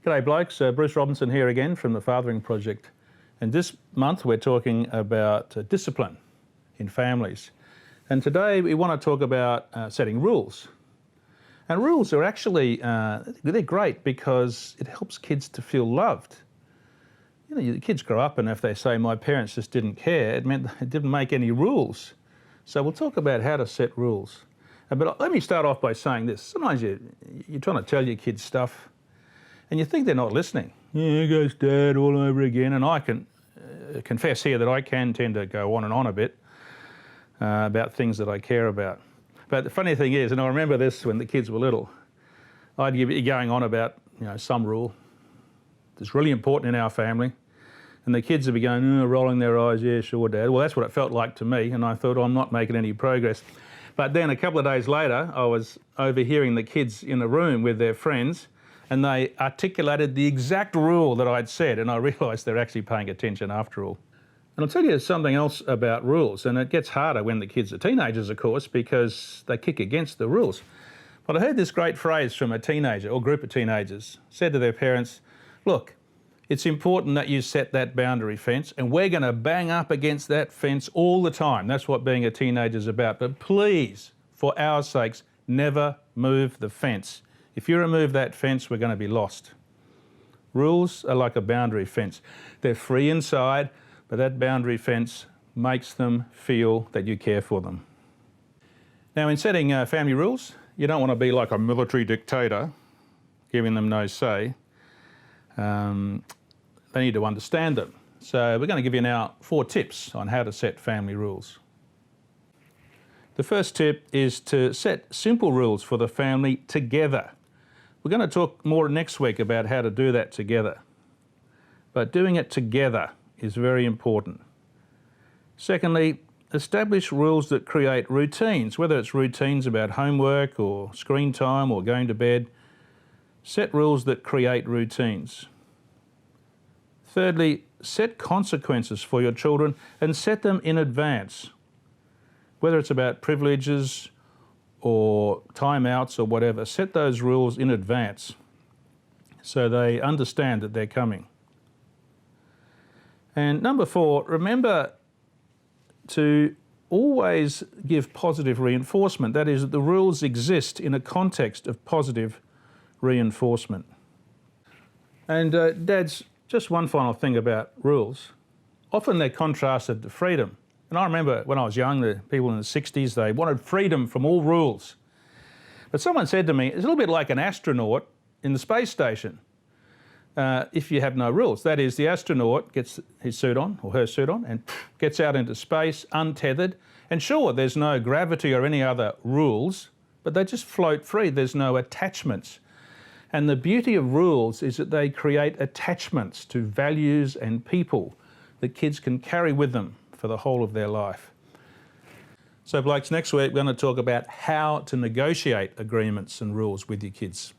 G'day blokes, Bruce Robinson here again from the Fathering Project, and this month we're talking about discipline in families. And today we want to talk about setting rules. And rules are actually, they're great because it helps kids to feel loved. You know, the kids grow up and if they say, my parents just didn't care, it meant they didn't make any rules. So we'll talk about how to set rules. But let me start off by saying this. Sometimes you're trying to tell your kids stuff and you think they're not listening. Yeah, there goes Dad all over again. And I can confess here that I can tend to go on and on a bit about things that I care about. But the funny thing is, and I remember this when the kids were little, I'd be going on about some rule that's really important in our family. And the kids would be going, rolling their eyes, yeah, sure, Dad. Well, that's what it felt like to me. And I thought, I'm not making any progress. But then a couple of days later, I was overhearing the kids in a room with their friends, and they articulated the exact rule that I'd said, and I realised they're actually paying attention after all. And I'll tell you something else about rules, and it gets harder when the kids are teenagers, of course, because they kick against the rules. But I heard this great phrase from a teenager, or group of teenagers, said to their parents, look, it's important that you set that boundary fence, and we're going to bang up against that fence all the time. That's what being a teenager is about. But please, for our sakes, never move the fence. If you remove that fence, we're going to be lost. Rules are like a boundary fence. They're free inside, but that boundary fence makes them feel that you care for them. Now, in setting family rules, you don't want to be like a military dictator, giving them no say. They need to understand them. So we're going to give you now 4 tips on how to set family rules. The first tip is to set simple rules for the family together. We're going to talk more next week about how to do that together. But doing it together is very important. Secondly, establish rules that create routines, whether it's routines about homework or screen time or going to bed. Set rules that create routines. Thirdly, set consequences for your children and set them in advance. Whether it's about privileges or timeouts or whatever, set those rules in advance so they understand that they're coming. And number 4, remember to always give positive reinforcement. That is, that the rules exist in a context of positive reinforcement. And dads, just one final thing about rules. Often they're contrasted to freedom. And I remember when I was young, the people in the 60s, they wanted freedom from all rules. But someone said to me, it's a little bit like an astronaut in the space station if you have no rules. That is, the astronaut gets his suit on, or her suit on, and gets out into space untethered. And sure, there's no gravity or any other rules, but they just float free. There's no attachments. And the beauty of rules is that they create attachments to values and people that kids can carry with them for the whole of their life. So blokes, next week we're going to talk about how to negotiate agreements and rules with your kids.